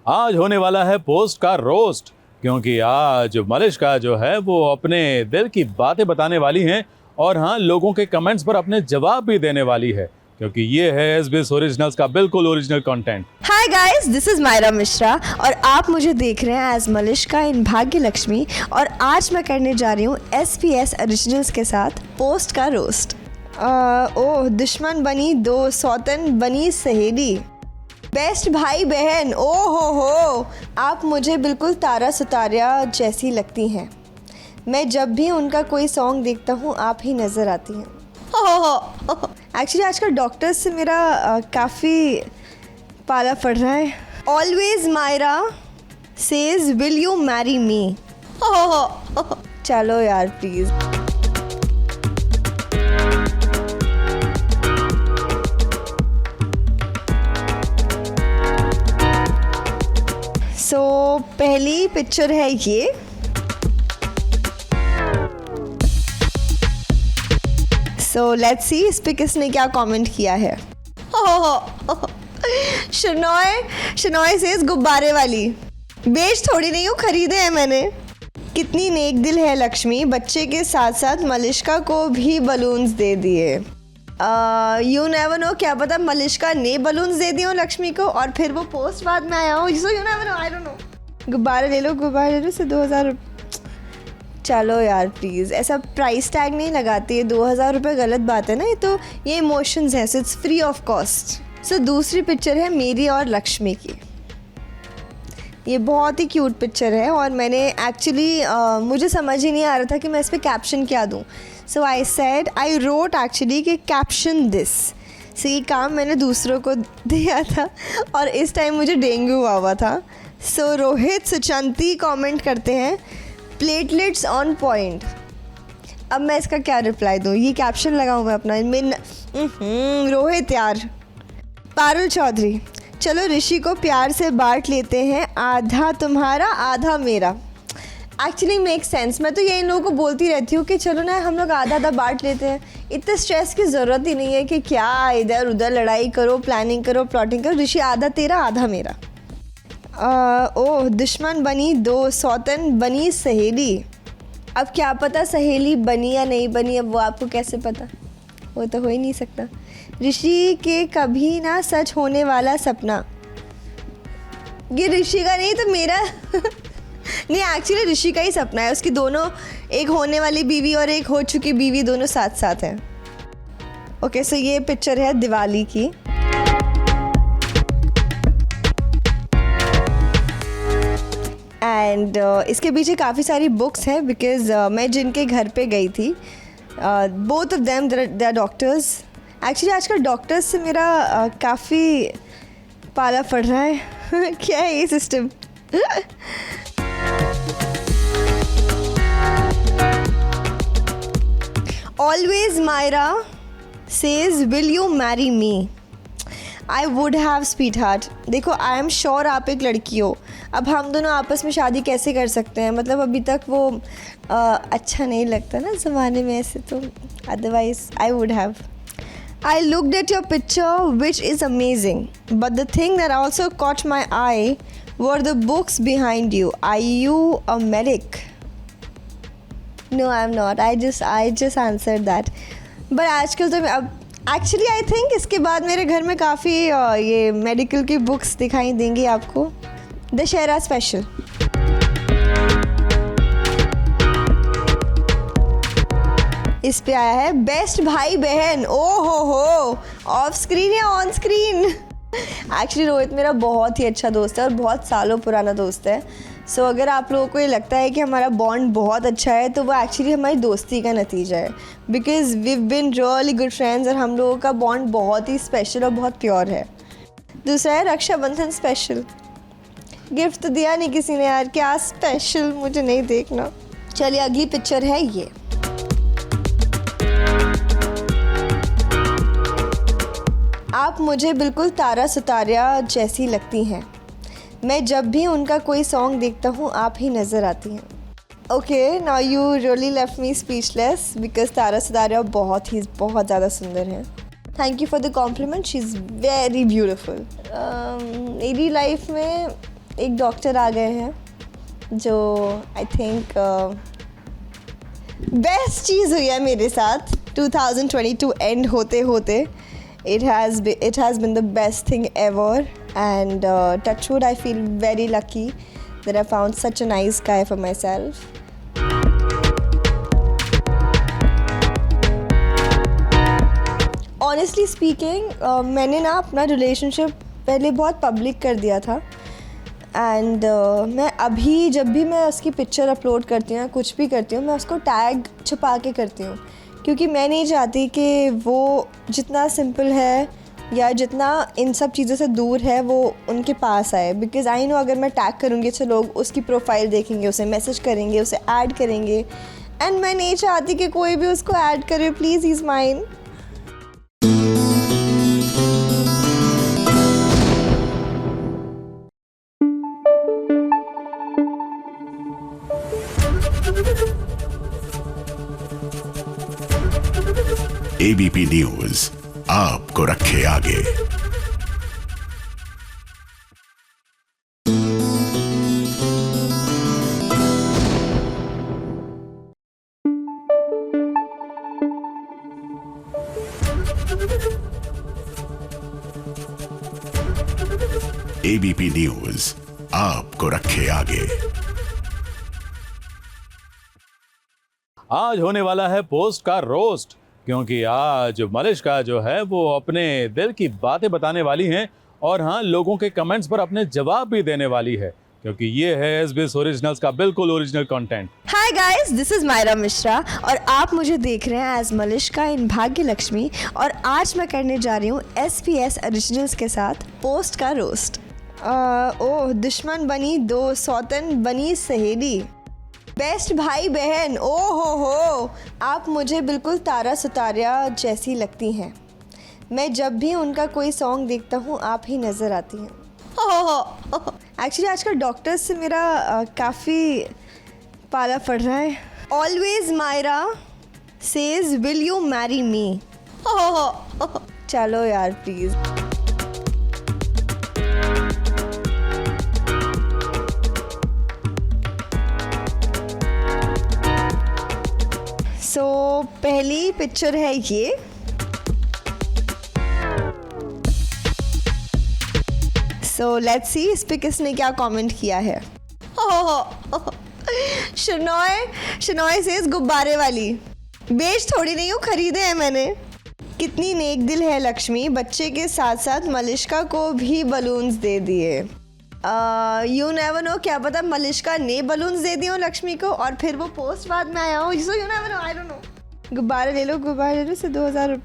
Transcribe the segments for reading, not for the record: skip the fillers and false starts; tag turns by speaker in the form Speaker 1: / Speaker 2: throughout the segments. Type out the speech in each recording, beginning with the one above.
Speaker 1: आज होने वाला है पोस्ट का रोस्ट, क्योंकि आज मलिश्का जो है वो अपने दिल की बातें बताने वाली हैं और हाँ, लोगों के कमेंट्स पर अपने जवाब भी देने वाली है, क्योंकि ये है एसबीएस ओरिजिनल्स का बिल्कुल original content.
Speaker 2: Hi guys, this is Myra Mishra और आप मुझे देख रहे हैं एज मलिश्का इन भाग्य लक्ष्मी। और आज मैं करने जा रही हूँ एसबीएस ओरिजिनल्स के साथ पोस्ट का रोस्ट। ओह, दुश्मन बनी दो, सौतन बनी सहेली, बेस्ट भाई बहन, ओ हो, आप मुझे बिल्कुल तारा सितारा जैसी लगती हैं। मैं जब भी उनका कोई सॉन्ग देखता हूँ आप ही नज़र आती हैं। एक्चुअली आजकल डॉक्टर्स से मेरा काफ़ी पाला पड़ रहा है। Always Myra says will you marry me. चलो यार प्लीज़। सो पहली पिक्चर है ये। सो लेट्स सी इस पे किसने क्या कमेंट किया है। शनॉय सेज गुब्बारे वाली, बेच थोड़ी नहीं हूँ, खरीदे हैं मैंने। कितनी नेक दिल है लक्ष्मी, बच्चे के साथ साथ मलिश्का को भी बलून्स दे दिए। यू नेवर नो, क्या पता मलिश्का ने बलून्स दे दिए हो लक्ष्मी को और फिर वो पोस्ट बाद में आया हो। So you never know, I don't know. गुब्बारे ले लो से 2000। चलो यार प्लीज़, ऐसा प्राइस टैग नहीं लगाती है। 2000 रुपये गलत बात है ना, ये इमोशंस हैं, so it's free of cost. So दूसरी पिक्चर है मेरी और लक्ष्मी की। ये बहुत ही क्यूट पिक्चर है और मैंने एक्चुअली मुझे समझ ही नहीं आ रहा था कि मैं इस पर कैप्शन क्या दूँ। सो आई रोट एक्चुअली कि कैप्शन दिस। सो ये काम मैंने दूसरों को दिया था और इस टाइम मुझे डेंगू हुआ था। सो रोहित सुचंती कमेंट करते हैं प्लेटलेट्स ऑन पॉइंट। अब मैं इसका क्या रिप्लाई दूँ, ये कैप्शन लगाऊँ मैं अपना। रोहित यार। पारुल चौधरी, चलो ऋषि को प्यार से बांट लेते हैं, आधा तुम्हारा आधा मेरा। Actually make sense. मैं तो ये इन लोगों को बोलती रहती हूँ कि चलो ना हम लोग आधा आधा बांट लेते हैं। इतने स्ट्रेस की ज़रूरत ही नहीं है कि क्या इधर उधर लड़ाई करो, प्लानिंग करो, प्लॉटिंग करो। ऋषि आधा तेरा आधा मेरा। ओह, दुश्मन बनी दो, सौतन बनी सहेली। अब क्या पता सहेली बनी या नहीं बनी, अब वो आपको कैसे पता, वो तो हो ही नहीं सकता। ऋषि के कभी ना सच होने वाला सपना, ये ऋषि का नहीं तो मेरा नहीं, एक्चुअली ऋषि का ही सपना है। उसकी दोनों, एक होने वाली बीवी और एक हो चुकी बीवी, दोनों साथ साथ हैं। ओके, सो ये पिक्चर है दिवाली की। एंड इसके पीछे काफ़ी सारी बुक्स हैं बिकॉज मैं जिनके घर पे गई थी, both of them they are doctors. Actually आजकल डॉक्टर्स से मेरा काफ़ी पाला पड़ रहा है। क्या है ये system. Always Myra says will you marry me. I would have sweetheart. देखो, आई एम श्योर आप एक लड़की हो। अब हम दोनों आपस में शादी कैसे कर सकते हैं, मतलब अभी तक वो अच्छा नहीं लगता ना ज़माने में ऐसे, तो otherwise I would have. I looked at your picture which is amazing, but the thing that also caught my eye were the books behind you. I you a medic? No, I am not. I just answer that. But आजकल तो अब actually I think इसके बाद मेरे घर में काफ़ी ये मेडिकल की बुक्स दिखाई देंगी आपको। दशहरा स्पेशल। इस पे आया है बेस्ट भाई बहन, ओ हो, ऑफ स्क्रीन या ऑन स्क्रीन। एक्चुअली रोहित मेरा बहुत ही अच्छा दोस्त है और बहुत सालों पुराना दोस्त है। सो अगर आप लोगों को ये लगता है कि हमारा बॉन्ड बहुत अच्छा है तो वो एक्चुअली हमारी दोस्ती का नतीजा है, because we been really good friends और हम लोगों का बॉन्ड बहुत ही स्पेशल और बहुत प्योर है। दूसरा है रक्षाबंधन स्पेशल। गिफ्ट तो दिया नहीं किसी ने यार, क्या स्पेशल मुझे नहीं देखना। चलिए अगली पिक्चर है ये। आप मुझे बिल्कुल तारा सितारा जैसी लगती हैं। मैं जब भी उनका कोई सॉन्ग देखता हूँ आप ही नज़र आती हैं। Okay, now you really left me speechless because Tara Sitara बहुत ज़्यादा सुंदर है। Thank you for the compliment, she is very beautiful. मेरी लाइफ में एक डॉक्टर आ गए हैं जो आई थिंक बेस्ट चीज़ हुई है मेरे साथ 2022 एंड होते होते. It has been the best thing ever, and touch wood, I feel very lucky that I found such a nice guy for myself. Honestly speaking, मैंने ना अपना relationship पहले बहुत public कर दिया था, एंड मैं अभी जब भी मैं उसकी पिक्चर अपलोड करती हूँ कुछ भी करती हूँ मैं उसको टैग छुपा के करती हूँ, क्योंकि मैं नहीं चाहती कि वो जितना सिंपल है या जितना इन सब चीज़ों से दूर है वो उनके पास आए. बिकॉज़ आई नो अगर मैं टैग करूँगी तो लोग उसकी प्रोफाइल देखेंगे, उसे मैसेज करेंगे, उसे ऐड करेंगे, एंड मैं नहीं चाहती कि कोई भी उसको ऐड करे. Please, he is mine.
Speaker 3: ABP news आपको रखे आगे. एबीपी न्यूज आपको रखे आगे.
Speaker 1: आज होने वाला है पोस्ट का रोस्ट, क्योंकि आज मलिश्का जो है वो अपने दिल की बातें बताने वाली हैं और हाँ, लोगों के कमेंट्स पर अपने जवाब भी देने वाली है, क्योंकि ये है SBS ओरिजिनल्स का बिल्कुल original content.
Speaker 2: Hi guys, this is Myra Mishra और आप मुझे देख रहे हैं एज मलिश्का इन भाग्य लक्ष्मी, और आज मैं करने जा रही हूँ SBS ओरिजिनल्स के साथ पोस्ट का रोस्ट. ओह, दुश्मन बनी दो, सौतन बनी सहेली, बेस्ट भाई बहन, ओ हो, आप मुझे बिल्कुल तारा सितारा जैसी लगती हैं. मैं जब भी उनका कोई सॉन्ग देखता हूँ आप ही नज़र आती हैं. एक्चुअली आजकल डॉक्टर्स से मेरा काफ़ी पाला पड़ रहा है. Always Myra says will you marry me. चलो यार प्लीज़. सो पहली पिक्चर है ये. सो लेट्स सी इस पे किसने क्या कमेंट किया है. शनॉय सेज गुब्बारे वाली, बेच थोड़ी नहीं हूँ, खरीदे हैं मैंने. कितनी नेक दिल है लक्ष्मी, बच्चे के साथ साथ मलिश्का को भी बलून्स दे दिए. यू नेवर नो, क्या पता मलिश्का ने बलून्स दे दिए हो लक्ष्मी को और फिर वो पोस्ट बाद में आया हो. So you never know, I don't know. गुब्बारे ले लो से 2000.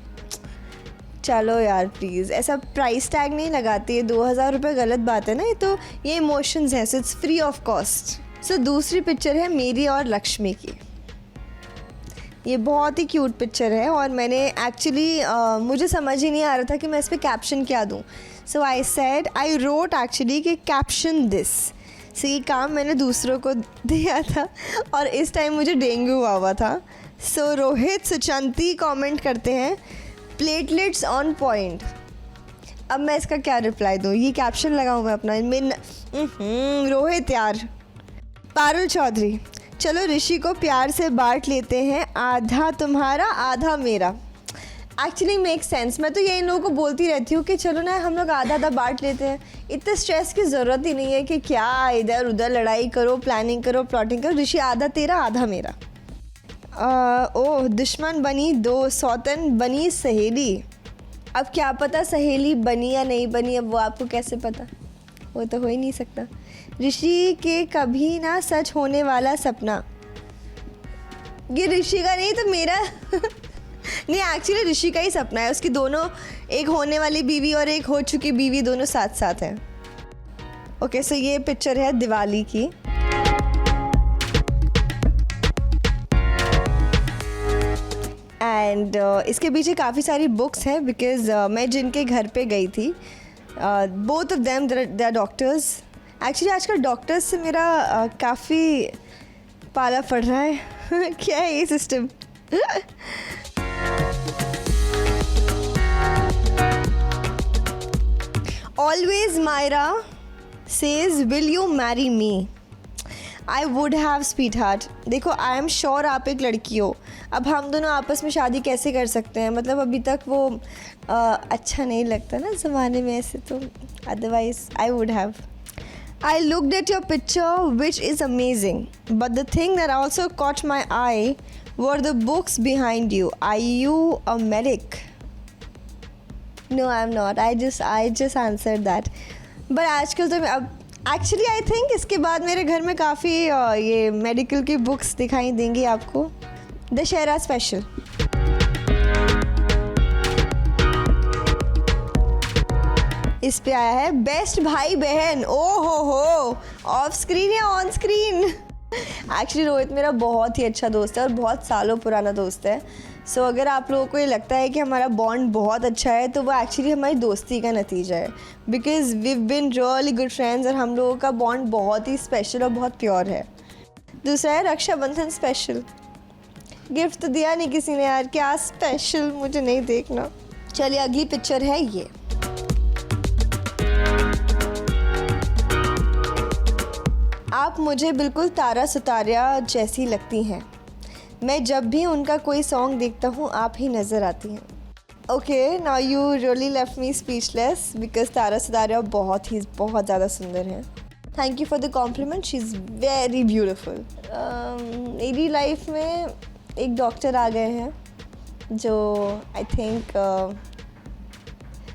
Speaker 2: चलो यार प्लीज़, ऐसा प्राइस टैग नहीं लगाती है. 2000 रुपये गलत बात है ना, ये इमोशंस हैं, so it's free of cost. So दूसरी पिक्चर है मेरी और लक्ष्मी की. ये बहुत ही क्यूट पिक्चर है और मैंने एक्चुअली मुझे समझ ही नहीं आ रहा था कि मैं इस पर कैप्शन क्या दूँ. सो आई रोट एक्चुअली कि कैप्शन दिस. सो ये काम मैंने दूसरों को दिया था और इस टाइम मुझे डेंगू हुआ था. सो रोहित सुचंती कमेंट करते हैं प्लेटलेट्स ऑन पॉइंट. अब मैं इसका क्या रिप्लाई दूँ, ये कैप्शन लगाऊँ मैं अपना. रोहित यार. पारुल चौधरी, चलो ऋषि को प्यार से बांट लेते हैं, आधा तुम्हारा आधा मेरा. Actually make sense. मैं तो ये इन लोगों को बोलती रहती हूँ कि चलो ना हम लोग आधा आधा बांट लेते हैं. इतने स्ट्रेस की ज़रूरत ही नहीं है कि क्या इधर उधर लड़ाई करो, प्लानिंग करो, प्लॉटिंग करो. ऋषि आधा तेरा आधा मेरा. ओह, दुश्मन बनी दो, सौतन बनी सहेली. अब क्या पता सहेली बनी या नहीं बनी, अब वो आपको कैसे पता, वो तो हो ही नहीं सकता. ऋषि के कभी ना सच होने वाला सपना. ये ऋषि का नहीं तो मेरा नहीं, एक्चुअली ऋषि का ही सपना है. उसकी दोनों, एक होने वाली बीवी और एक हो चुकी बीवी, दोनों साथ साथ हैं. ओके, सो ये पिक्चर है दिवाली की. एंड इसके पीछे काफ़ी सारी बुक्स हैं बिकॉज़ मैं जिनके घर पे गई थी, both of them they are doctors. Actually आजकल डॉक्टर्स से मेरा काफ़ी पाला पड़ रहा है. क्या है ये system. Always Myra says will you marry me? I would have sweetheart. देखो आई एम श्योर आप एक लड़की हो, अब हम दोनों आपस में शादी कैसे कर सकते हैं, मतलब अभी तक वो अच्छा नहीं लगता ना ज़माने में ऐसे, तो otherwise I would have. I looked at your picture, which is amazing. But the thing that also caught my eye were the books behind you. Are you a medic? No, I'm not. I just answered that. But आजकल तो मैं अब actually I think इसके बाद मेरे घर में काफ़ी ये मेडिकल की बुक्स दिखाई देंगी आपको। दशहरा स्पेशल। इस पे आया है बेस्ट भाई बहन। ओ हो ऑफ स्क्रीन या ऑन स्क्रीन। एक्चुअली रोहित मेरा बहुत ही अच्छा दोस्त है और बहुत सालों पुराना दोस्त है। सो अगर आप लोगों को ये लगता है कि हमारा बॉन्ड बहुत अच्छा है तो वो एक्चुअली हमारी दोस्ती का नतीजा है, because we've been really good friends और हम लोगों का बॉन्ड बहुत ही स्पेशल और बहुत प्योर है। दूसरा है रक्षाबंधन स्पेशल। गिफ्ट तो दिया नहीं किसी ने यार, क्या स्पेशल मुझे नहीं देखना। चलिए अगली पिक्चर है ये। आप मुझे बिल्कुल तारा सितारा जैसी लगती हैं। मैं जब भी उनका कोई सॉन्ग देखता हूँ आप ही नज़र आती हैं। Okay, now you really left me speechless because Tara Sitara बहुत ज़्यादा सुंदर हैं। Thank you for the compliment, she is very beautiful. मेरी लाइफ में एक डॉक्टर आ गए हैं जो आई थिंक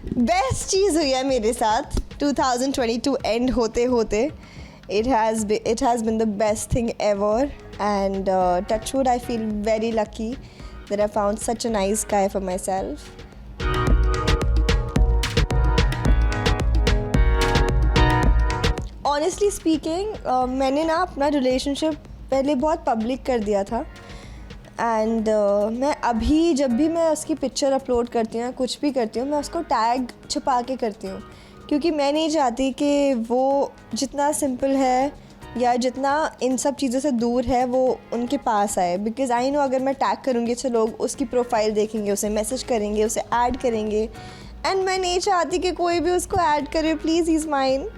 Speaker 2: बेस्ट चीज़ हुई है मेरे साथ 2022 एंड होते होते। It has been the best thing ever, and touch wood, I feel very lucky that I found such a nice guy for myself. Honestly speaking, मैंने ना अपना relationship पहले बहुत public कर दिया था, and मैं अभी जब भी मैं उसकी picture upload करती हूँ, कुछ भी करती हूँ, मैं उसको tag छुपा के करती हूँ, क्योंकि मैं नहीं चाहती कि वो जितना सिंपल है या जितना इन सब चीज़ों से दूर है वो उनके पास आए। बिकॉज़ आई नो अगर मैं टैग करूँगी तो लोग उसकी प्रोफाइल देखेंगे, उसे मैसेज करेंगे, उसे ऐड करेंगे, एंड मैं नहीं चाहती कि कोई भी उसको ऐड करे। Please he is mine.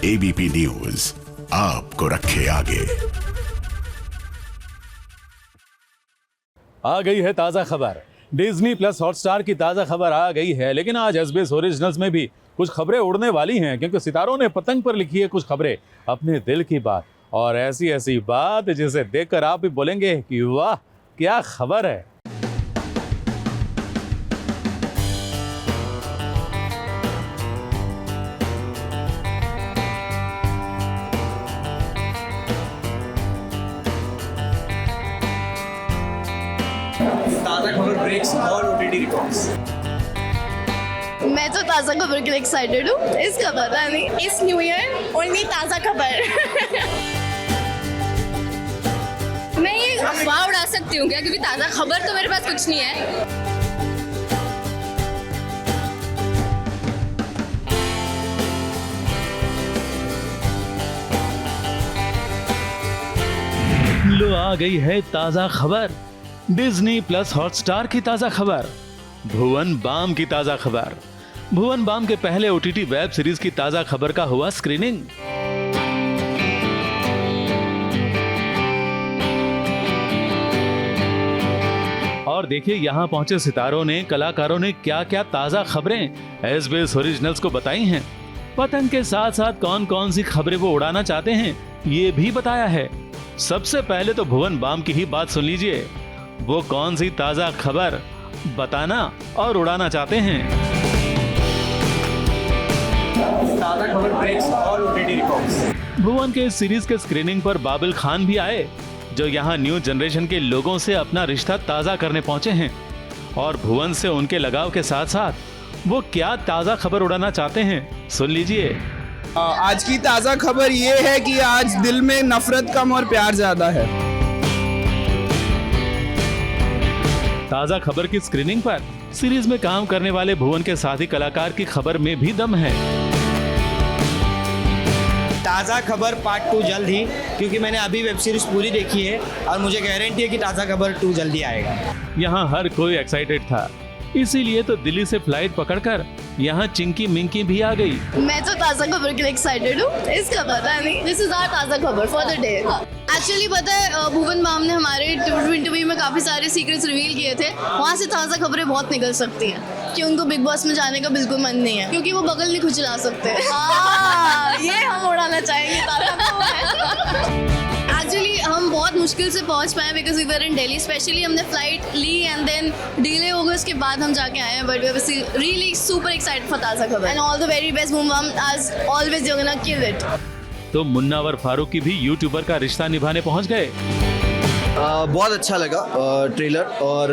Speaker 3: ABP news आपको रखे आगे।
Speaker 1: आ गई है ताज़ा खबर। डिज्नी प्लस हॉटस्टार की ताज़ा खबर आ गई है, लेकिन आज एसबीएस ओरिजिनल्स में भी कुछ खबरें उड़ने वाली हैं, क्योंकि सितारों ने पतंग पर लिखी है कुछ खबरें, अपने दिल की बात, और ऐसी ऐसी बात जिसे देखकर आप भी बोलेंगे कि वाह क्या खबर है।
Speaker 4: ताज़ा खबर ब्रेक्स और ओटीटी रिकॉर्ड्स।
Speaker 5: मैं तो ताज़ा खबर के लिए एक्साइटेड हूँ। इसका पता नहीं, इस न्यू ईयर ओनली ताज़ा खबर। मैं ये अफवाह उड़ा सकती हूँ क्या, क्योंकि ताज़ा खबर तो मेरे पास कुछ नहीं है।
Speaker 1: लो आ गई है ताज़ा खबर। डिज्नी प्लस हॉटस्टार की ताज़ा खबर, भुवन बाम की ताज़ा खबर। भुवन बाम के पहले ओटीटी वेब सीरीज की ताज़ा खबर का हुआ स्क्रीनिंग। और देखिए यहाँ पहुंचे सितारों ने, कलाकारों ने क्या क्या ताज़ा खबरें एसबीएस ओरिजिनल्स को बताई हैं। पतंग के साथ साथ कौन कौन सी खबरें वो उड़ाना चाहते हैं ये भी बताया है। सबसे पहले तो भुवन बाम की ही बात सुन लीजिए, वो कौन सी ताज़ा खबर बताना और उड़ाना चाहते हैं।
Speaker 4: ताज़ा खबर ब्रेक्स और ओटीटी रिकॉर्ड्स।
Speaker 1: भुवन के इस सीरीज के स्क्रीनिंग पर बाबिल खान भी आए, जो यहाँ न्यू जनरेशन के लोगों से अपना रिश्ता ताज़ा करने पहुंचे हैं। और भुवन से उनके लगाव के साथ साथ वो क्या ताज़ा खबर उड़ाना चाहते हैं, सुन लीजिए।
Speaker 6: आज की ताज़ा खबर ये है कि आज दिल में नफरत कम और प्यार ज़्यादा है।
Speaker 1: ताज़ा खबर की स्क्रीनिंग पर सीरीज में काम करने वाले भुवन के साथी कलाकार की खबर में भी दम है।
Speaker 4: ताज़ा खबर पार्ट 2 जल्द ही, क्योंकि मैंने अभी वेब सीरीज पूरी देखी है और मुझे गारंटी है कि ताज़ा खबर 2 जल्दी आएगा।
Speaker 1: यहाँ हर कोई एक्साइटेड था, इसीलिए तो दिल्ली से फ्लाइट पकड़कर यहाँ चिंकी मिंकी भी आ गई।
Speaker 5: मैं तो ताज़ा खबर के लिए एक्साइटेड हूँ, इसका पता नहीं। दिस इज आवर ताज़ा खबर फॉर द डे। एक्चुअली पता है भुवन बाम ने हमारे इंटरव्यू में काफ़ी सारे सीक्रेट्स रिवील किए थे, वहाँ से ताज़ा खबरें बहुत निकल सकती हैं कि उनको बिग बॉस में जाने का बिल्कुल मन नहीं है, क्योंकि वो बगल नहीं खुजला सकते। ये हम उड़ाना चाहेंगे ताज़ा। एक्चुअली हम बहुत मुश्किल से पहुंच पाए because we were in Delhi, specially हमने फ्लाइट ली एंड देन डिले हो गया, उसके बाद हम जाके आए हैं, but we are really super excited for Taaza Khabar and all the very best Bam as always you gonna kill it.
Speaker 1: तो मुन्नावर फारूकी भी यूट्यूबर का रिश्ता निभाने पहुंच गए।
Speaker 7: बहुत अच्छा लगा ट्रेलर, और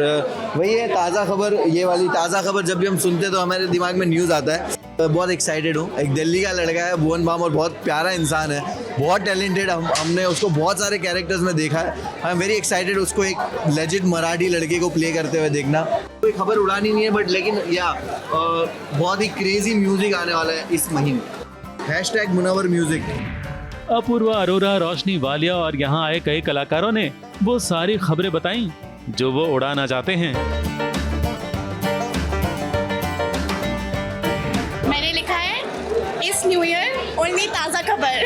Speaker 7: वही है ताज़ा खबर। ये वाली ताज़ा खबर जब भी हम सुनते तो हमारे दिमाग में न्यूज़ आता है। बहुत एक्साइटेड हूँ। एक दिल्ली का लड़का है भुवन बाम और बहुत प्यारा इंसान है, बहुत टैलेंटेड। हमने उसको बहुत सारे कैरेक्टर्स में देखा है। आई एम वेरी एक्साइटेड उसको एक लेजिट मराठी लड़के को प्ले करते हुए देखना। कोई खबर उड़ानी नहीं है बट लेकिन बहुत ही क्रेजी म्यूजिक आने वाला है इस महीने। #मुनव्वर म्यूजिक।
Speaker 1: अपूर्वा अरोरा, रोशनी वालिया और यहाँ आए कई कलाकारों ने वो सारी खबरें बताई जो वो उड़ाना चाहते हैं।
Speaker 5: मैंने लिखा है इस न्यू ईयर ओनली ताज़ा खबर।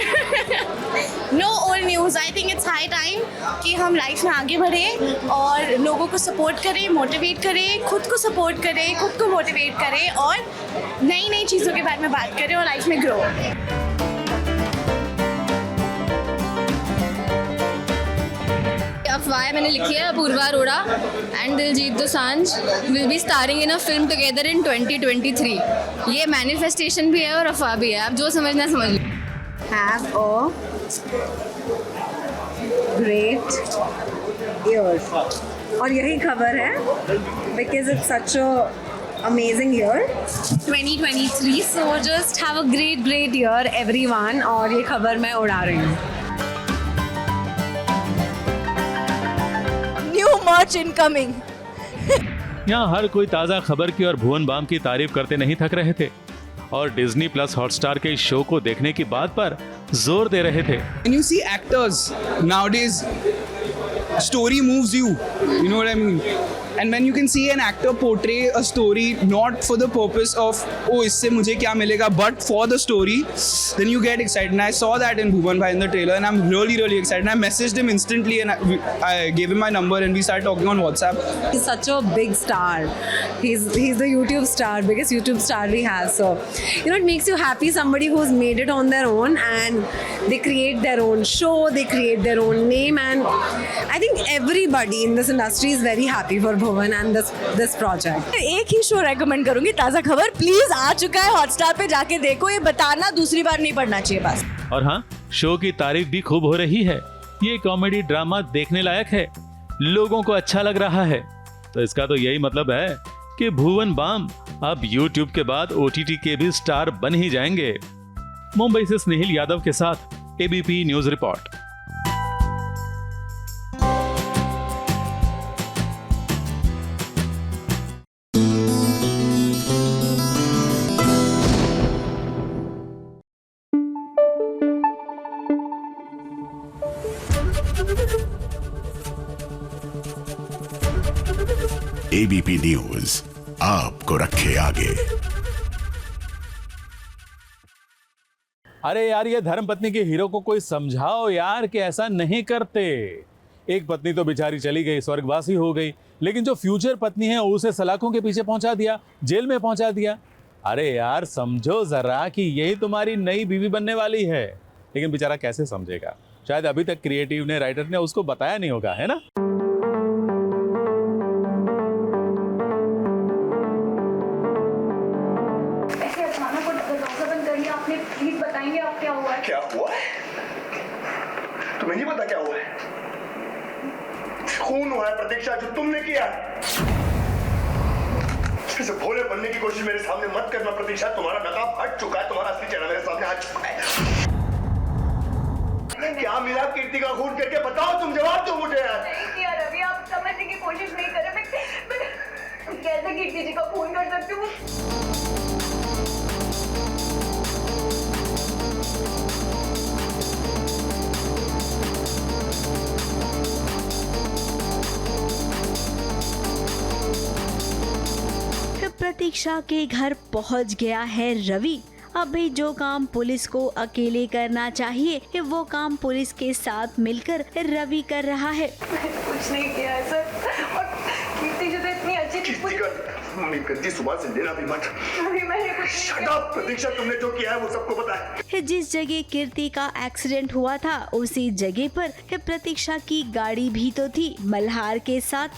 Speaker 5: No old news. I think it's high time कि हम लाइफ में आगे बढ़ें और लोगों को सपोर्ट करें, मोटिवेट करें, खुद को सपोर्ट करें, खुद को मोटिवेट करें और नई नई चीज़ों के बारे में बात करें और लाइफ में ग्रो।
Speaker 8: अफवाह मैंने लिखी है Apoorva Arora and Diljit Dosanjh will be starring in a film together in 2023। ये मैनिफेस्टेशन भी है और अफवाह भी है, आप जो समझना समझ लो।
Speaker 9: Have a great year, और यही खबर है because it's such a amazing year 2023, so just have a great year everyone, और ये खबर मैं उड़ा रही हूँ।
Speaker 2: न्यू मर्च इनकमिंग।
Speaker 1: यहाँ हर कोई ताज़ा खबर की और भुवन बाम की तारीफ करते नहीं थक रहे थे और डिज्नी प्लस हॉटस्टार के इस शो को देखने की बात पर जोर दे रहे थे।
Speaker 6: When you see actors nowadays, story moves you. You know what I mean? And when you can see an actor portray a story not for the purpose of इससे मुझे क्या मिलेगा, but for the story, then you get excited. And I saw that in Bhuvan Bhai in the trailer, and I'm really excited. And I messaged him instantly, and I gave him my number, and we started talking on WhatsApp.
Speaker 9: He's such a big star. He's the YouTube star, biggest YouTube star we have. So it makes you happy, somebody who's made it on their own and they create their own show, they create their own name, and I think everybody in this industry is very happy for Bhuvan and this project.
Speaker 2: एक ही show recommend करूंगी, ताज़ा खबर। Please आ चुका है Hotstar पे, जाके देखो। ये बताना दूसरी बार नहीं पढ़ना चाहिए बस।
Speaker 1: और हाँ, शो की तारीफ भी खूब हो रही है। ये कॉमेडी ड्रामा देखने लायक है, लोगों को अच्छा लग रहा है। तो इसका तो यही मतलब है कि भुवन बाम अब YouTube के बाद OTT के भी स्टार बन ही जाएंगे। मुंबई से स्नेहिल यादव के साथ ABP news report.
Speaker 3: ABP news आपको रखे आगे।
Speaker 1: अरे यार, ये धर्मपत्नी के हीरो को कोई समझाओ यार कि ऐसा नहीं करते। एक पत्नी तो बेचारी चली गई, स्वर्गवासी हो गई, लेकिन जो फ्यूचर पत्नी है उसे सलाखों के पीछे पहुंचा दिया, जेल में पहुंचा दिया। अरे यार समझो जरा कि यही तुम्हारी नई बीवी बनने वाली है। लेकिन बेचारा कैसे समझेगा? शायद अभी तक क्रिएटिव ने, राइटर ने उसको बताया नहीं होगा, है ना?
Speaker 10: क्या हुआ है? तुम्हें नहीं पता क्या हुआ है? खून हुआ है प्रतीक्षा, जो तुमने किया। इसे भोले बनने की कोशिश मेरे सामने मत करना प्रतीक्षा। तुम्हारा नकाब हट चुका है, तुम्हारा असली चेहरा मेरे सामने आ चुका है। क्या मिला कीर्ति का खून करके? बताओ, तुम जवाब दो मुझे यार।
Speaker 11: नहीं किया रवि, आप समझने की कोशिश नहीं कर रहे। मैं कैसे कीर्ति जी का खून कर सकती हूँ?
Speaker 12: प्रतीक्षा के घर पहुंच गया है रवि। अभी जो काम पुलिस को अकेले करना चाहिए वो काम पुलिस के साथ मिलकर रवि कर रहा है।
Speaker 11: मैंने कुछ नहीं किया है सर, और कीर्ति जो तो इतनी अच्छी
Speaker 10: गलती सुबह से लेना भी मत।
Speaker 11: अभी मैंने कुछ
Speaker 10: Shut up, प्रतीक्षा, तुमने जो किया है वो सबको पता है।
Speaker 12: जिस जगह कीर्ति का एक्सीडेंट हुआ था उसी जगह पर प्रतीक्षा की गाड़ी भी तो थी मल्हार के साथ।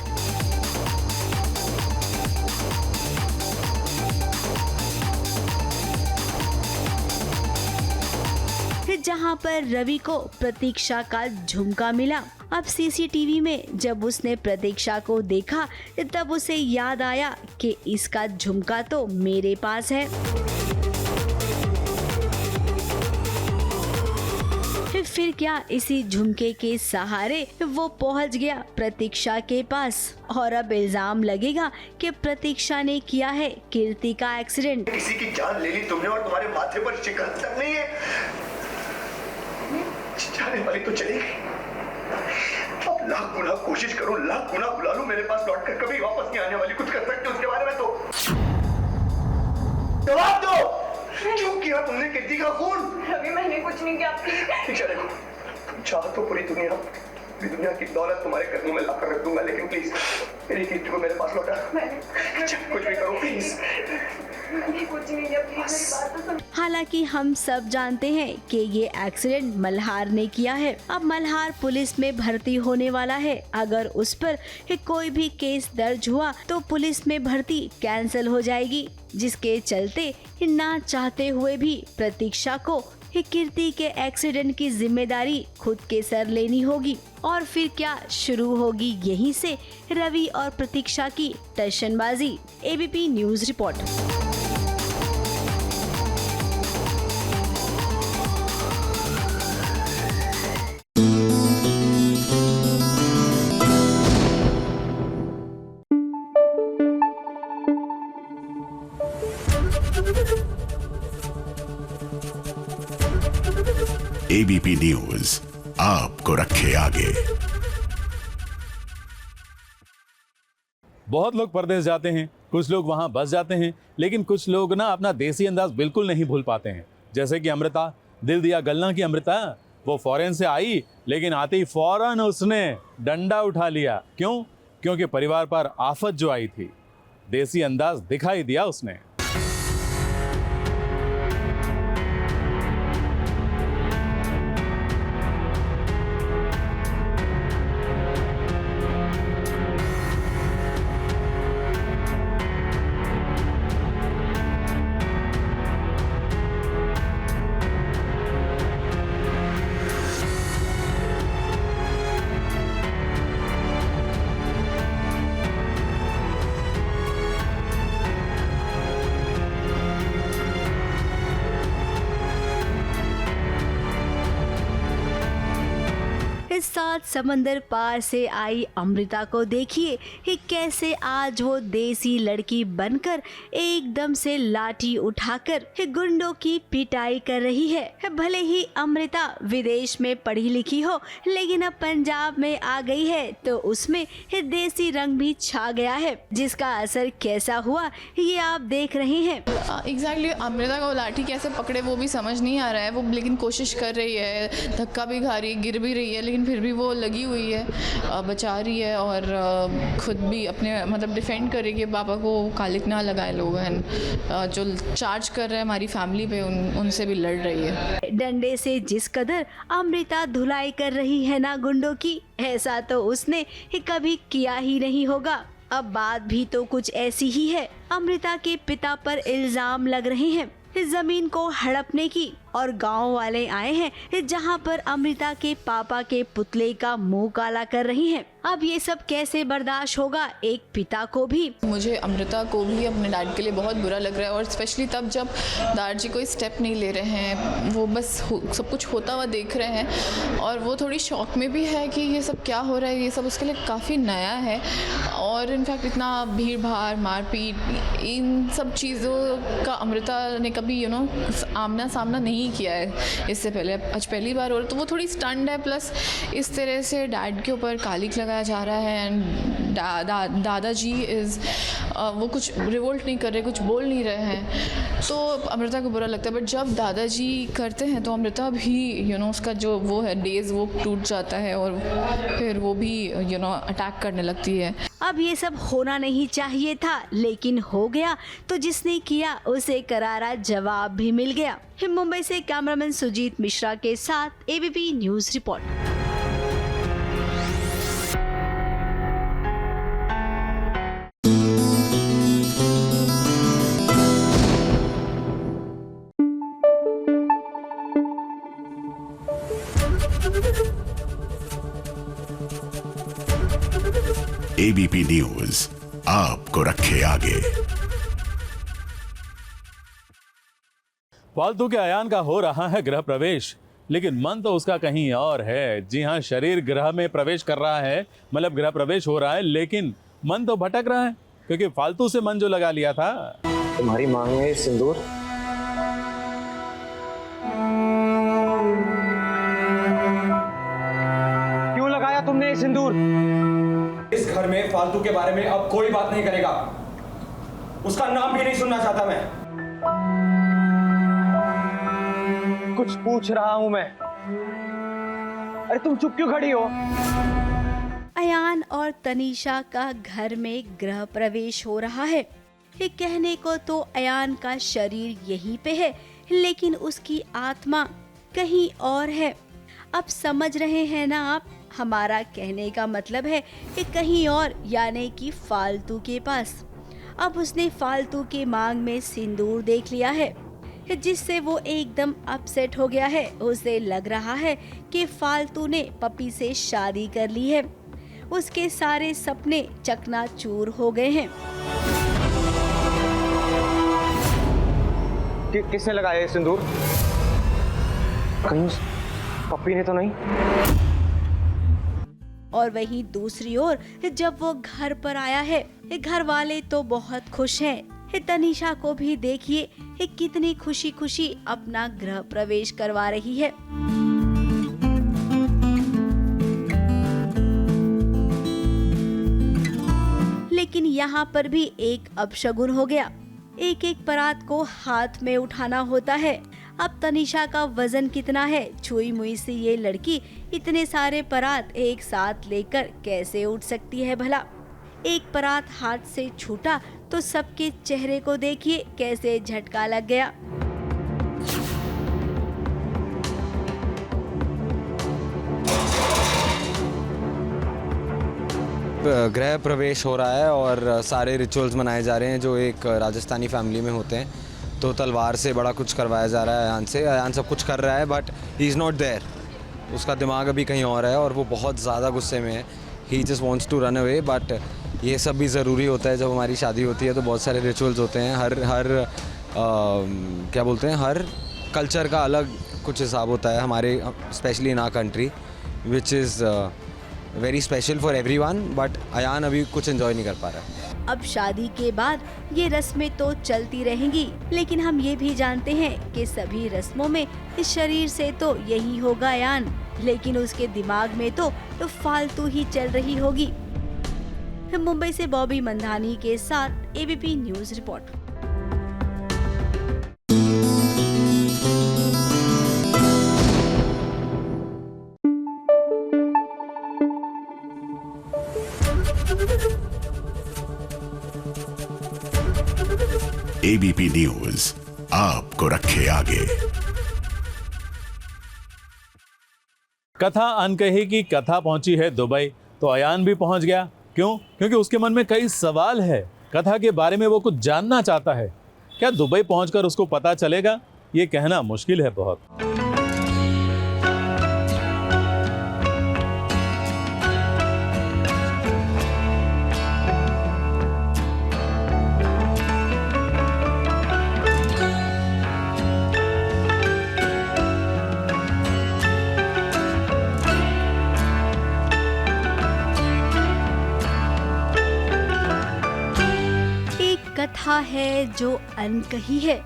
Speaker 12: जहां पर रवि को प्रतीक्षा का झुमका मिला। अब सीसीटीवी में जब उसने प्रतीक्षा को देखा तब उसे याद आया कि इसका झुमका तो मेरे पास है। फिर क्या इसी झुमके के सहारे वो पहुंच गया प्रतीक्षा के पास और अब इल्जाम लगेगा कि प्रतीक्षा ने किया है कीर्ति का एक्सीडेंट।
Speaker 10: किसी की जान ले ली तुमने और तुम्हारे माथे पर शिकन तक नहीं है। जाने वाली तो चली गई। अब लाख गुना कोशिश करूं, लाख गुना बुला लूं, मेरे पास लौट कर कभी वापस नहीं आने वाली। कुछ कर सकते हो उसके बारे में तो जवाब दो। क्यों किया तुमने कीर्ति का खून?
Speaker 11: अभी मैंने कुछ नहीं किया।
Speaker 10: ठीक है, देखो तुम चाहो तो पूरी दुनिया की दौलत तुम्हारे कदमों में लाकर रख दूंगा, लेकिन प्लीज मेरी कीर्ति को मेरे पास लौटा। कुछ भी करो प्लीज।
Speaker 11: मैंने कुछ नहीं किया, प्लीज मेरी बात तो सुन।
Speaker 12: हालांकि हम सब जानते हैं कि ये एक्सीडेंट मल्हार ने किया है। अब मल्हार पुलिस में भर्ती होने वाला है। अगर उस पर कोई भी केस दर्ज हुआ तो पुलिस में भर्ती कैंसिल हो जाएगी, जिसके चलते ना चाहते हुए भी प्रतीक्षा को कीर्ति के एक्सीडेंट की जिम्मेदारी खुद के सर लेनी होगी। और फिर क्या शुरू होगी यहीं से रवि और प्रतीक्षा की टशनबाजी। ABP news report.
Speaker 3: ABP news आपको रखे आगे।
Speaker 1: बहुत लोग परदेश जाते हैं, कुछ लोग वहां बस जाते हैं, लेकिन कुछ लोग ना अपना देसी अंदाज बिल्कुल नहीं भूल पाते हैं। जैसे कि अमृता, दिल दिया गल्ला की अमृता, वो फॉरेन से आई लेकिन आते ही फौरन उसने डंडा उठा लिया। क्यों? क्योंकि परिवार पर आफत जो आई थी, देसी अंदाज दिखाई दिया उसने।
Speaker 12: सात समंदर पार से आई अमृता को देखिए कि कैसे आज वो देसी लड़की बनकर एकदम से लाठी उठाकर गुंडों की पिटाई कर रही है। भले ही अमृता विदेश में पढ़ी लिखी हो, लेकिन अब पंजाब में आ गई है तो उसमें देसी रंग भी छा गया है, जिसका असर कैसा हुआ ये आप देख रहे हैं।
Speaker 5: एग्जैक्टली अमृता को लाठी कैसे पकड़े वो भी समझ नहीं आ रहा है। वो लेकिन कोशिश कर रही है, धक्का भी खा रही है, गिर भी रही है, लेकिन फिर भी वो लगी हुई है, बचा रही है और खुद भी अपने मतलब डिफेंड कर रही है कि पापा को कालिक ना लगाए लोग हैं। जो चार्ज कर रहे हैं हमारी फैमिली पे उनसे भी लड़ रही है।
Speaker 12: डंडे से जिस कदर अमृता धुलाई कर रही है ना गुंडों की, ऐसा तो उसने कभी किया ही नहीं होगा। अब बात भी तो कुछ ऐसी ही है। अमृता के पिता पर इल्जाम लग रहे हैं जमीन को हड़पने की, और गांव वाले आए हैं जहां पर अमृता के पापा के पुतले का मुंह काला कर रही हैं। अब ये सब कैसे बर्दाश्त होगा एक पिता को भी।
Speaker 5: मुझे अमृता को भी अपने डैड के लिए बहुत बुरा लग रहा है, और स्पेशली तब जब दादाजी कोई स्टेप नहीं ले रहे हैं, वो बस सब कुछ होता हुआ देख रहे हैं, और वो थोड़ी शॉक में भी है कि ये सब क्या हो रहा है। ये सब उसके लिए काफ़ी नया है, और इनफैक्ट इतना भीड़ भाड़ मारपीट इन सब चीज़ों का अमृता ने कभी आमना सामना नहीं किया है इससे पहले। आज पहली बार हो रहा, तो वो थोड़ी स्टंड है। प्लस इस तरह से डैड के ऊपर कालिक लगाया जा रहा है, एंड दादाजी इज़ वो कुछ रिवोल्ट नहीं कर रहे, कुछ बोल नहीं रहे हैं, तो अमृता को बुरा लगता है। बट जब दादाजी करते हैं तो अमृता भी उसका जो वो है डेज वो टूट जाता है और फिर वो भी अटैक करने लगती है।
Speaker 12: अब ये सब होना नहीं चाहिए था, लेकिन हो गया, तो जिसने किया उसे करारा जवाब भी मिल गया। मुंबई से कैमरामैन सुजीत मिश्रा के साथ ABP news report.
Speaker 3: ABP news आपको रखे आगे।
Speaker 1: फालतू के अयान का हो रहा है गृह प्रवेश, लेकिन मन तो उसका कहीं और है। जी हाँ, शरीर गृह में प्रवेश कर रहा है, मतलब गृह प्रवेश हो रहा है, लेकिन मन तो भटक रहा है, क्योंकि फालतू से मन जो लगा लिया था।
Speaker 13: तुम्हारी मांग में सिंदूर
Speaker 4: क्यों लगाया तुमने ये सिंदूर?
Speaker 10: इस घर में फालतू के बारे में अब कोई बात नहीं करेगा, उसका नाम भी नहीं सुनना चाहता मैं। कुछ पूछ रहा हूं मैं। अरे तुम चुप क्यों खड़ी हो?
Speaker 12: अयान और तनीषा का घर में गृह प्रवेश हो रहा है। ये कहने को तो अयान का शरीर यहीं पे है, लेकिन उसकी आत्मा कहीं और है। अब समझ रहे हैं ना आप? हमारा कहने का मतलब है कि कहीं और, यानी कि फालतू के पास। अब उसने फालतू के मांग में सिंदूर देख लिया है, जिससे वो एकदम अपसेट हो गया है। उसे लग रहा है कि फालतू ने पपी से शादी कर ली है। उसके सारे सपने चकनाचूर हो गए हैं।
Speaker 10: किसने लगाया ये सिंदूर? कहीं पप्पी ने तो नहीं?
Speaker 12: और वहीं दूसरी ओर जब वो घर पर आया है, घर वाले तो बहुत खुश हैं। तनीषा को भी देखिए कितनी खुशी खुशी अपना गृह प्रवेश करवा रही है। लेकिन यहाँ पर भी एक अपशगुन हो गया। एक एक परात को हाथ में उठाना होता है। अब तनीषा का वजन कितना है? छुई मुई सी ये लड़की इतने सारे परात एक साथ लेकर कैसे उठ सकती है भला? एक परात हाथ से छूटा तो सबके चेहरे को देखिए कैसे झटका लग गया।
Speaker 13: गृह प्रवेश हो रहा है और सारे रिचुअल्स मनाए जा रहे हैं जो एक राजस्थानी फैमिली में होते हैं। तो तलवार से बड़ा कुछ करवाया जा रहा है अयान से। अयान सब कुछ कर रहा है but he is not there. उसका दिमाग अभी कहीं और है और वो बहुत ज़्यादा गुस्से में है। He just wants to run away. But ये सब भी ज़रूरी होता है। जब हमारी शादी होती है तो बहुत सारे रिचुअल्स होते हैं। हर क्या बोलते हैं, हर कल्चर का अलग कुछ हिसाब होता है हमारे, specially in our country, which is very special for everyone. But Ayaan अभी कुछ एंजॉय नहीं कर पा रहा है।
Speaker 12: अब शादी के बाद ये रस्में तो चलती रहेंगी, लेकिन हम ये भी जानते हैं कि सभी रस्मों में इस शरीर से तो यही होगा अयान, लेकिन उसके दिमाग में तो फालतू ही चल रही होगी। मुंबई से बॉबी मंधानी के साथ ABP news report.
Speaker 3: ABP news आपको रखे आगे।
Speaker 1: कथा अनकही की कथा पहुंची है दुबई, तो अयान भी पहुंच गया। क्यों? क्योंकि उसके मन में कई सवाल है। कथा के बारे में वो कुछ जानना चाहता है। क्या दुबई पहुंचकर उसको पता चलेगा? ये कहना मुश्किल है बहुत।
Speaker 12: कथा है जो अनकही है।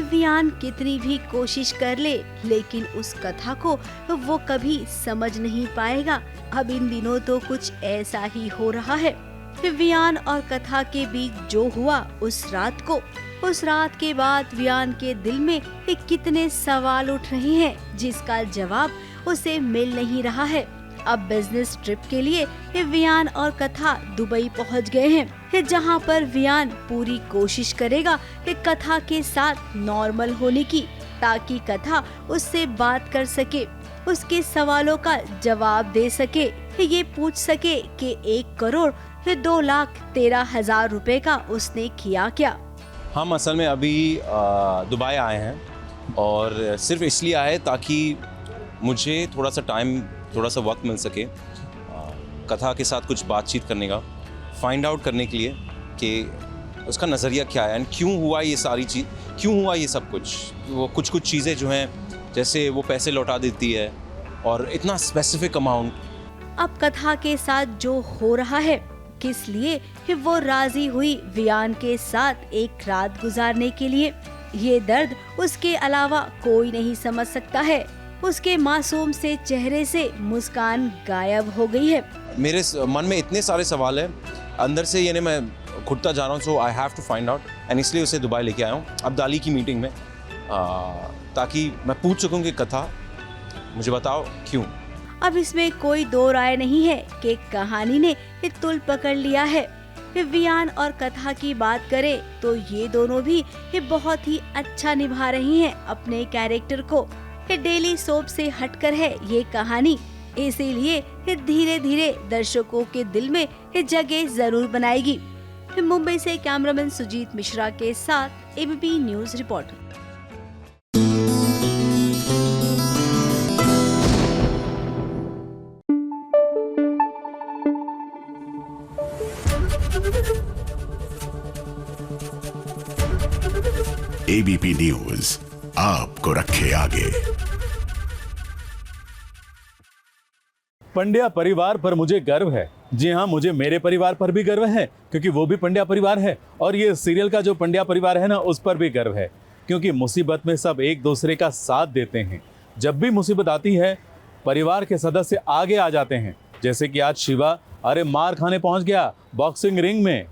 Speaker 12: वियान कितनी भी कोशिश कर ले, लेकिन उस कथा को वो कभी समझ नहीं पाएगा। अब इन दिनों तो कुछ ऐसा ही हो रहा है। वियान और कथा के बीच जो हुआ उस रात के बाद वियान के दिल में कितने सवाल उठ रहे हैं जिसका जवाब उसे मिल नहीं रहा है। अब बिजनेस ट्रिप के लिए वियान और कथा दुबई पहुंच गए हैं, जहां पर वियान पूरी कोशिश करेगा कथा के साथ नॉर्मल होने की, ताकि कथा उससे बात कर सके, उसके सवालों का जवाब दे सके, ये पूछ सके कि 1,02,13,000 रुपए का उसने किया क्या।
Speaker 14: हम असल में अभी दुबई आए हैं और सिर्फ इसलिए आए ताकि मुझे थोड़ा सा वक्त मिल सके कथा के साथ कुछ बातचीत करने का, फाइंड आउट करने के लिए कि उसका नज़रिया क्या है एंड क्यों हुआ ये सारी चीज़, क्यों हुआ ये सब कुछ। वो कुछ चीज़ें जो हैं, जैसे वो पैसे लौटा देती है और इतना स्पेसिफिक अमाउंट।
Speaker 12: अब कथा के साथ जो हो रहा है, किस लिए वो राजी हुई वियान के साथ एक रात गुजारने के लिए, ये दर्द उसके अलावा कोई नहीं समझ सकता है। उसके मासूम से चेहरे से मुस्कान गायब हो गई है।
Speaker 14: मेरे मन में इतने सारे सवाल हैं अंदर से, यानी मैं खुदता जा रहा हूँ, so I have to find out and इसलिए उसे दुबई लेके आया हूँ अब्दाली की मीटिंग में, ताकि मैं पूछ सकूँ कि कथा मुझे बताओ क्यों।
Speaker 12: अब इसमें कोई दो राय नहीं है कि कहानी ने तुल पकड़ लिया है। वियान और कथा की बात करें तो ये दोनों भी बहुत ही अच्छा निभा रही हैं अपने कैरेक्टर को। डेली सोप से हटकर है ये कहानी, इसीलिए धीरे धीरे दर्शकों के दिल में जगह जरूर बनाएगी। मुंबई से कैमरामैन सुजीत मिश्रा के साथ ABP news reporter.
Speaker 3: ABP news आपको रखे आगे।
Speaker 1: पंड्या परिवार पर मुझे गर्व है। जी हाँ, मुझे मेरे परिवार पर भी गर्व है क्योंकि वो भी पंड्या परिवार है, और ये सीरियल का जो पंड्या परिवार है ना, उस पर भी गर्व है क्योंकि मुसीबत में सब एक दूसरे का साथ देते हैं। जब भी मुसीबत आती है परिवार के सदस्य आगे आ जाते हैं, जैसे कि आज शिवा अरे मार खाने पहुंच गया बॉक्सिंग रिंग में।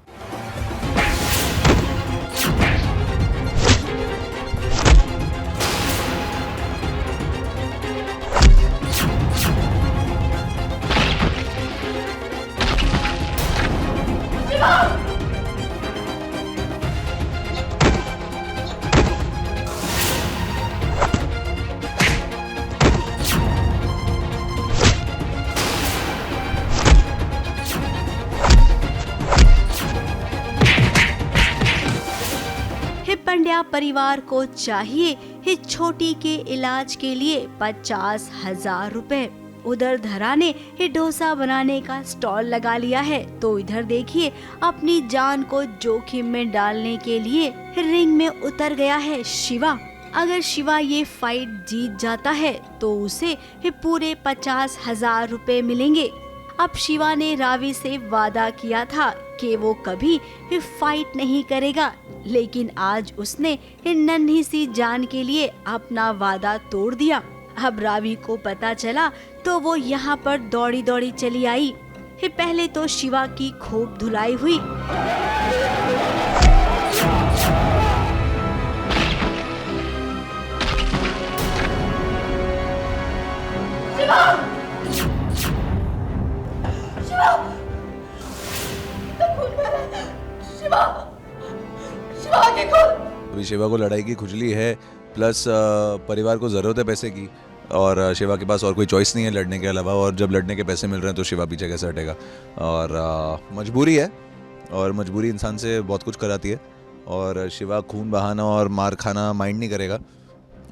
Speaker 12: पंड्या परिवार को चाहिए छोटी के इलाज के लिए 50,000 रुपए। उधर धरा ने डोसा बनाने का स्टॉल लगा लिया है, तो इधर देखिए अपनी जान को जोखिम में डालने के लिए रिंग में उतर गया है शिवा। अगर शिवा ये फाइट जीत जाता है तो उसे पूरे 50,000 रुपए मिलेंगे। अब शिवा ने रावी से वादा किया था कि वो कभी फाइट नहीं करेगा, लेकिन आज उसने नन्ही सी जान के लिए अपना वादा तोड़ दिया। अब रावी को पता चला तो वो यहाँ पर दौड़ी दौड़ी चली आई। पहले तो शिवा की खूब धुलाई हुई।
Speaker 15: अभी शिवा को लड़ाई की खुजली है, प्लस परिवार को ज़रूरत है पैसे की, और शिवा के पास और कोई चॉइस नहीं है लड़ने के अलावा। और जब लड़ने के पैसे मिल रहे हैं तो शिवा पीछे कैसे हटेगा। और मजबूरी है, और मजबूरी इंसान से बहुत कुछ कराती है। और शिवा खून बहाना और मार खाना माइंड नहीं करेगा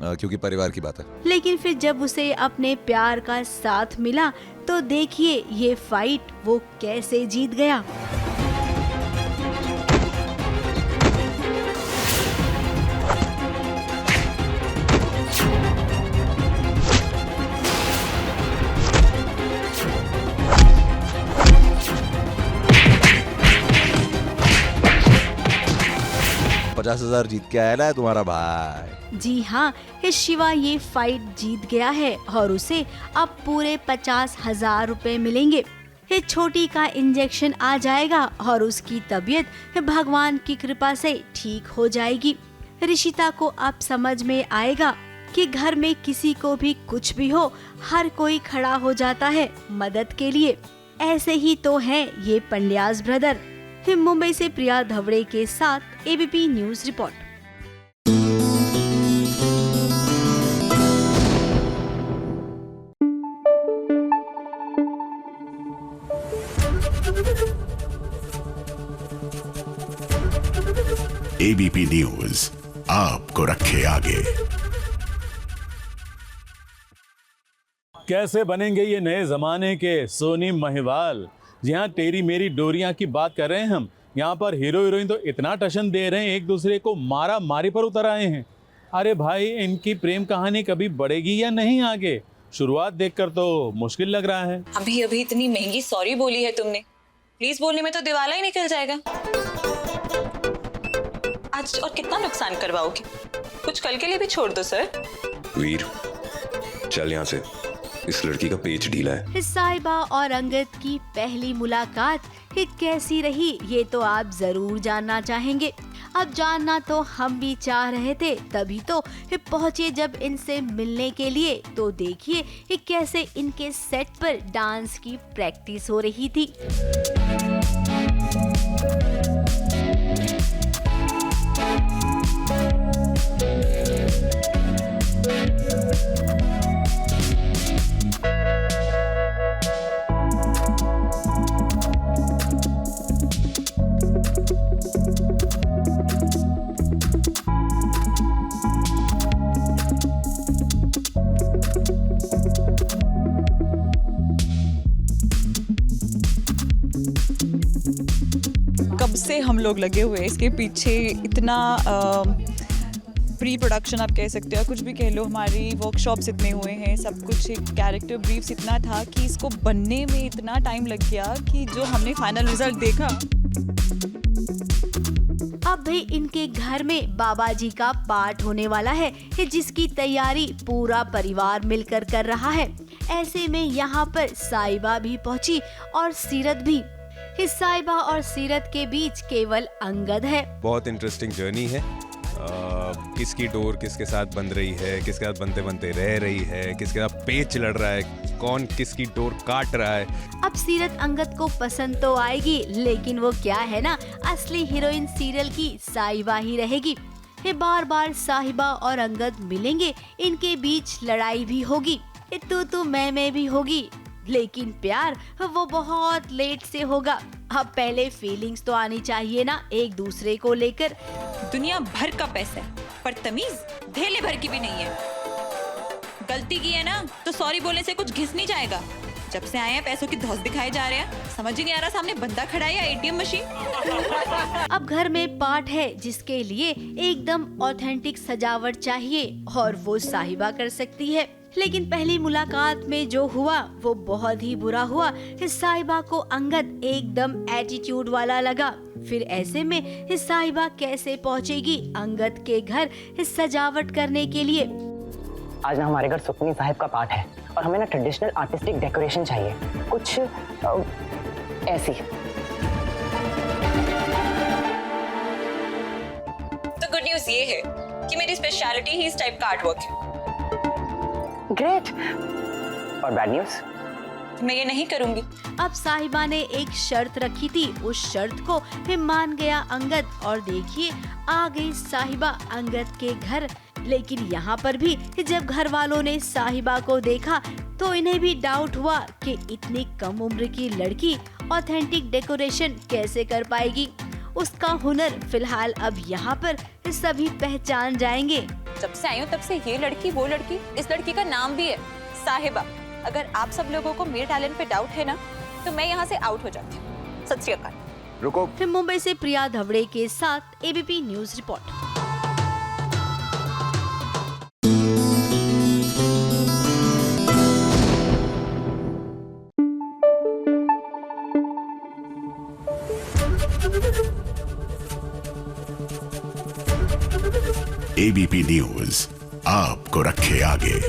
Speaker 15: क्योंकि परिवार की बात है।
Speaker 12: लेकिन फिर जब उसे अपने प्यार का साथ मिला तो देखिए ये फाइट वो कैसे जीत गया।
Speaker 15: $50,000 जीत के आया ना तुम्हारा भाई।
Speaker 12: जी हाँ, शिवा ये फाइट जीत गया है और उसे अब पूरे 50,000 रुपए मिलेंगे। ये छोटी का इंजेक्शन आ जाएगा और उसकी तबीयत भगवान की कृपा से ठीक हो जाएगी। ऋषिता को अब समझ में आएगा कि घर में किसी को भी कुछ भी हो, हर कोई खड़ा हो जाता है मदद के लिए। ऐसे ही तो हैं ये पंड्यास ब्रदर। मुंबई से प्रिया धवड़े के साथ ABP news report.
Speaker 3: ABP news आपको रखे आगे।
Speaker 1: कैसे बनेंगे ये नए जमाने के सोनी महिवाल। जी हाँ, तेरी मेरी डोरियां की बात कर रहे हैं हम। यहाँ पर हीरो हीरोइन तो इतना टशन दे रहे हैं, एक दूसरे को मारा मारी पर उतर आए हैं। अरे भाई, इनकी प्रेम कहानी कभी बढ़ेगी या नहीं आगे? शुरुआत देखकर तो मुश्किल लग रहा है।
Speaker 16: अभी अभी इतनी महंगी सॉरी बोली है तुमने, प्लीज बोलने में तो दिवाला ही निकल जाएगा। आज और कितना नुकसान करवाओगे? कुछ कल के लिए भी छोड़ दो सर।
Speaker 17: वीर, चल यहाँ से, इस लड़की का पेच ढीला है।
Speaker 12: साहिबा और अंगद की पहली मुलाकात कैसी रही, ये तो आप जरूर जानना चाहेंगे। अब जानना तो हम भी चाह रहे थे, तभी तो पहुँचे जब इनसे मिलने के लिए। तो देखिए कैसे इनके सेट पर डांस की प्रैक्टिस हो रही थी।
Speaker 16: कब से हम लोग लगे हुए हैं इसके पीछे, इतना प्री प्रोडक्शन आप कह सकते हो, कुछ भी कह लो। हमारी वर्कशॉप्स इतने हुए हैं, सब कुछ, एक कैरेक्टर ब्रीफ्स इतना था कि इसको बनने में इतना टाइम लग गया कि जो हमने फाइनल रिजल्ट देखा।
Speaker 12: अब भी इनके घर में बाबा जी का पाठ होने वाला है, जिसकी तैयारी पूरा परिवार मिलकर कर रहा है। ऐसे में यहाँ पर साहिबा भी पहुँची और सीरत भी। साहिबा और सीरत के बीच केवल अंगद है।
Speaker 17: बहुत इंटरेस्टिंग जर्नी है। किसकी डोर किसके साथ बंध रही है, किसके साथ बनते बनते रह रही है, किसके साथ पेच लड़ रहा है, कौन किसकी डोर काट रहा है।
Speaker 12: अब सीरत अंगद को पसंद तो आएगी, लेकिन वो क्या है ना, असली हीरोइन सीरियल की साहिबा ही रहेगी। बार बार साहिबा और अंगद मिलेंगे, इनके बीच लड़ाई भी होगी, तू मैं भी होगी, लेकिन प्यार वो बहुत लेट से होगा। अब पहले फीलिंग्स तो आनी चाहिए ना एक दूसरे को लेकर।
Speaker 16: दुनिया भर का पैसा है, पर तमीज धेले भर की भी नहीं है। गलती की है ना तो सॉरी बोलने से कुछ घिस नहीं जाएगा। जब से आए हैं पैसों की धौस दिखाए जा रहे हैं, समझ ही नहीं आ रहा सामने बंदा खड़ा है या एटीएम मशीन।
Speaker 12: अब घर में पाठ है, जिसके लिए एकदम ऑथेंटिक सजावट चाहिए और वो साहिबा कर सकती है। लेकिन पहली मुलाकात में जो हुआ वो बहुत ही बुरा हुआ। साहिबा को अंगद एकदम एटीट्यूड वाला लगा। फिर ऐसे में साहिबा कैसे पहुंचेगी अंगद के घर सजावट करने के लिए?
Speaker 18: आज ना हमारे घर सुखनी साहिब का पाठ है और हमें ना ट्रेडिशनल आर्टिस्टिक डेकोरेशन चाहिए, कुछ ऐसी।
Speaker 16: तो गुड न्यूज ये है कि मेरी स्पेशलिटी ही इस टाइप का आर्ट वर्क है।
Speaker 18: ग्रेट। और बैड न्यूज?
Speaker 16: मैं ये नहीं करूंगी।
Speaker 12: अब साहिबा ने एक शर्त रखी थी, उस शर्त को मान गया अंगद और देखिए आ गई साहिबा अंगद के घर। लेकिन यहाँ पर भी जब घर वालों ने साहिबा को देखा तो इन्हें भी डाउट हुआ कि इतनी कम उम्र की लड़की ऑथेंटिक डेकोरेशन कैसे कर पाएगी। उसका हुनर फिलहाल अब यहाँ पर सभी पहचान जाएंगे।
Speaker 16: जब से आई हूँ तब से ये लड़की वो लड़की, इस लड़की का नाम भी है साहिबा। अगर आप सब लोगों को मेरे टैलेंट पे डाउट है ना, तो मैं यहाँ से आउट हो जाती हूँ। सत श्री अकाल।
Speaker 3: रुको।
Speaker 12: मुंबई से प्रिया धवड़े के साथ ABP news report.
Speaker 3: ABP news आपको रखे आगे।